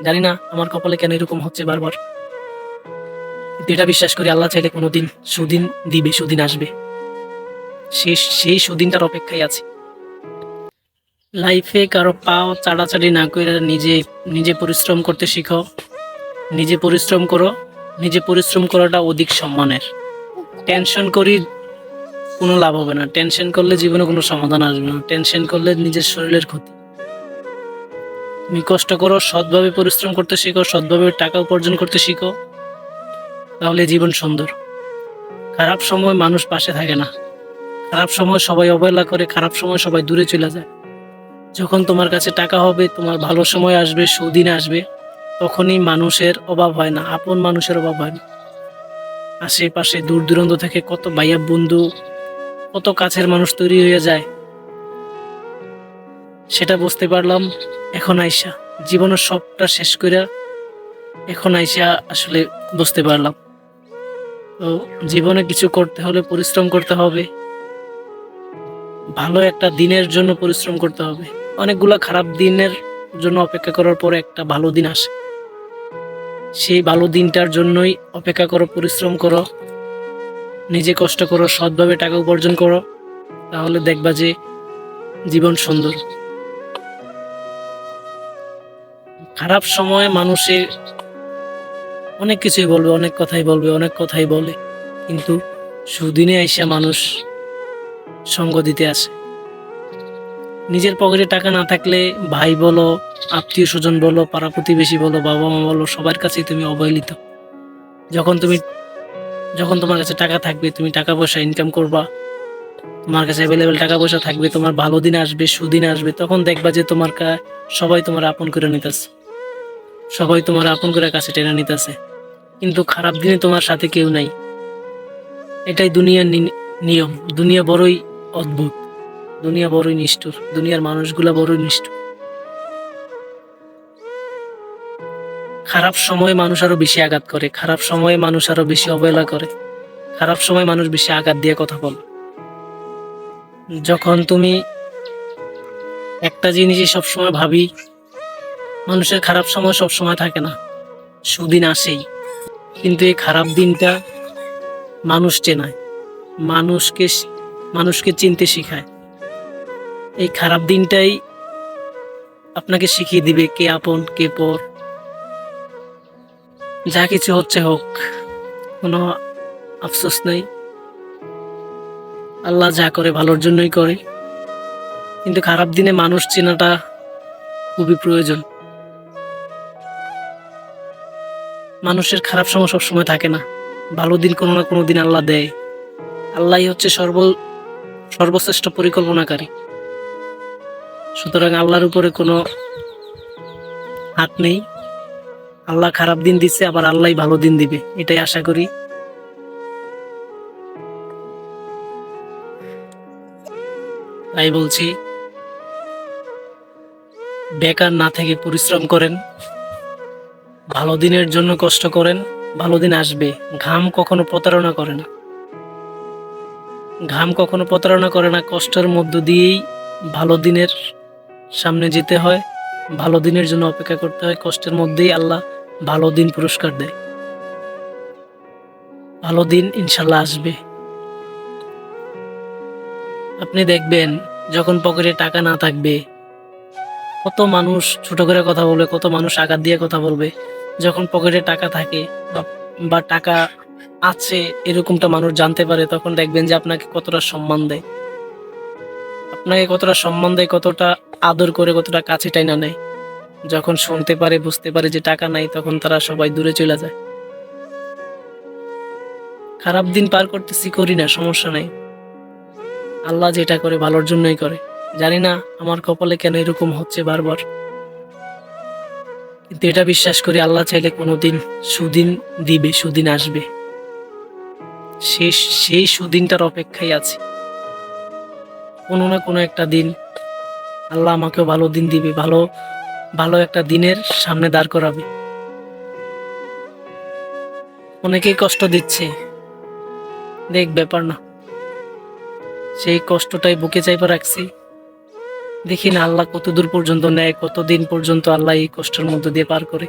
জানি না আমার কপালে কেন এরকম হচ্ছে বারবার, কিন্তু এটা বিশ্বাস করি আল্লাহ চাইলে কোনোদিন সুদিন দিবে, সুদিন আসবে। সেই সুদিনটার অপেক্ষায় আছি। লাইফে কারো পাও চাড়াচাড়ি না করে নিজে নিজে পরিশ্রম করতে শিখো। নিজে পরিশ্রম করো। নিজে পরিশ্রম করাটা অধিক সম্মানের। টেনশন করি কোনো লাভ হবে না। টেনশন করলে জীবনে কোনো সমাধান আসবে না। টেনশন করলে নিজের শরীরের ক্ষতি। তুমি কষ্ট করো, সৎভাবে পরিশ্রম করতে শিখো, সৎভাবে টাকা উপার্জন করতে শিখো, তাহলে জীবন সুন্দর। খারাপ সময় মানুষ পাশে থাকে না। খারাপ সময় সবাই অবহেলা করে, খারাপ সময় সবাই দূরে চলে যায়। যখন তোমার কাছে টাকা হবে, তোমার ভালো সময় আসবে, সুদিন আসবে, তখনই মানুষের অভাব হয় না, আপন মানুষের অভাব হয় না। আশেপাশে দূর দূরান্ত থেকে কত ভাইয়া বন্ধু, কত কাছের মানুষ তৈরি হয়ে যায়, সেটা বুঝতে পারলাম এখন আইসা। জীবনের সবটা শেষ করে এখন আইসা আসলে বুঝতে পারলাম। তো জীবনে কিছু করতে হলে পরিশ্রম করতে হবে, ভালো একটা দিনের জন্য পরিশ্রম করতে হবে। অনেকগুলো খারাপ দিনের জন্য অপেক্ষা করার পরে একটা ভালো দিন আসে। সেই ভালো দিনটার জন্যই অপেক্ষা করো, পরিশ্রম করো, নিজে কষ্ট করো, সৎভাবে টাকা উপার্জন করো, তাহলে দেখবা যে জীবন সুন্দর। খারাপ সময়ে মানুষে অনেক কিছুই বলবে, অনেক কথাই বলবে, অনেক কথাই বলে, কিন্তু সুদিনে আইসা মানুষ সঙ্গ দিতে আসে। নিজের পকেটে টাকা না থাকলে ভাই বলো, আত্মীয় স্বজন বলো, পাড়া প্রতিবেশী বলো, বাবা মা বলো, সবার কাছেই তুমি অবহেলিত। যখন তুমি যখন তোমার কাছে টাকা থাকবে, তুমি টাকা পয়সা ইনকাম করবা, তোমার কাছে অ্যাভেলেবেল টাকা পয়সা থাকবে, তোমার ভালো দিন আসবে, সুদিন আসবে, তখন দেখবা যে তোমার সবাই তোমার আপন করে নিতেছে, সবাই তোমার আপন করে কাছে টেনে নিতেছে। কিন্তু খারাপ দিনে তোমার সাথে কেউ নাই। এটাই দুনিয়ার নিয়ম। দুনিয়া বড়ই অদ্ভুত, দুনিয়া বড়ই নিষ্ঠুর, দুনিয়ার মানুষগুলা বড়ই নিষ্ঠুর। খারাপ সময়ে মানুষ আরো বেশি আঘাত করে, খারাপ সময়ে মানুষ আরো বেশি অবহেলা করে, খারাপ সময় মানুষ বেশি আঘাত দিয়ে কথা বলে। যখন তুমি একটা জিনিসই সবসময় ভাবি, মানুষের খারাপ সময় সবসময় থাকে না, সুদিন আসেই। কিন্তু এই খারাপ দিনটা মানুষ চেনায়, মানুষকে মানুষকে চিনতে শিখায়। এই খারাপ দিনটাই আপনাকে শিখিয়ে দিবে কে আপন কে পর। যা কিছু হচ্ছে হোক, কোনো আফসোস নেই। আল্লাহ যা করে ভালোর জন্যই করে। কিন্তু খারাপ দিনে মানুষ চেনাটা খুবই প্রয়োজন। মানুষের খারাপ সময় সবসময় থাকে না, ভালো দিন কোনো না কোনো দিন আল্লাহ দেয়। আল্লাহই হচ্ছে সর্বশ্রেষ্ঠ পরিকল্পনাকারী। সুতরাং আল্লাহর উপরে কোনো হাত নেই। আল্লাহ খারাপ দিন দিচ্ছে, আবার আল্লাহই ভালো দিন দিবে, এটাই আশা করি। তাই বলছি, বেকার না থেকে পরিশ্রম করেন, ভালো দিনের জন্য কষ্ট করেন, ভালো দিন আসবে। ঘাম কখনো প্রতারণা করে না, ঘাম কখনো প্রতারণা করে না। কষ্টের মধ্য দিয়েই ভালো দিনের সামনে যেতে হয়, ভালো দিনের জন্য অপেক্ষা করতে হয়। কষ্টের মধ্যেই আল্লাহ ভালো দিন পুরস্কার দেয়। ভালো দিন ইনশাল্লাহ আসবে। আপনি দেখবেন যখন পকেটে টাকা না থাকবে, কত মানুষ ছোট করে কথা বলবে, কত মানুষ আঘাত দিয়ে কথা বলবে। যখন পকেটে টাকা থাকে বা টাকা আছে এরকমটা মানুষ জানতে পারে, তখন দেখবেন যে আপনাকে কতটা সম্মান দেয়, আপনাকে কতটা সম্মান দেয়, কতটা আদর করে, কতটা কাছে টাইনা নেয়। যখন শুনতে পারে, বুঝতে পারে যে টাকা নাই, তখন তারা সবাই দূরে চলে যায়। খারাপ দিন পার করতেছি, করি না, সমস্যা নাই। আল্লাহ যেটা করে ভালোর জন্যই করে। জানি না আমার কপালে কেন এরকম হচ্ছে বারবার, কিন্তু এটা বিশ্বাস করি আল্লাহ চাইলে কোনোদিন সুদিন দিবে, সুদিন আসবে। সেই সুদিনটার অপেক্ষায় আছি। কোনো না কোনো একটা দিন আল্লাহ আমাকেও ভালো দিন দিবে, ভালো ভালো একটা দিনের সামনে দাঁড় করাবে। অনেকেই কষ্ট দিচ্ছে, দেখ ব্যাপার না, সেই কষ্টটাই বুকে চাইপা রাখছি। দেখি না আল্লাহ কত দূর পর্যন্ত নেয়, কতদিন পর্যন্ত আল্লাহ এই কষ্টের মধ্য দিয়ে পার করে।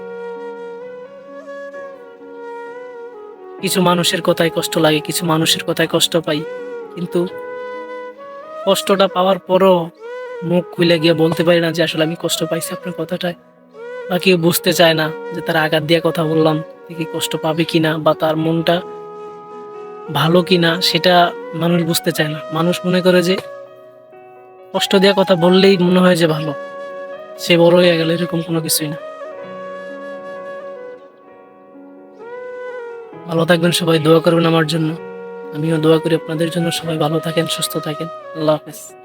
কিছু মানুষের কথায় কষ্ট লাগে, কিছু মানুষের কথায় কষ্ট পাই, কিন্তু কষ্টটা পাওয়ার পরও মুখ খুলে গিয়ে বলতে পারি না যে আসলে আমি কষ্ট পাইছি আপনার কথাটায়। বা কেউ বুঝতে চায় না যে তার আঘাত দিয়ে কথা বললাম, কি কষ্ট পাবে কিনা বা তার মনটা ভালো কিনা, সেটা মানুষ বুঝতে চায় না। মানুষ মনে করে যে কষ্ট দিয়ে কথা বললেই মনে হয় যে ভালো, সে বড় হয়ে গেল, এরকম কোনো কিছুই না। ভালো থাকবেন সবাই, দোয়া করবেন আমার জন্য। আমিও দোয়া করি আপনাদের জন্য, সবাই ভালো থাকেন, সুস্থ থাকেন। আল্লাহ হাফেজ।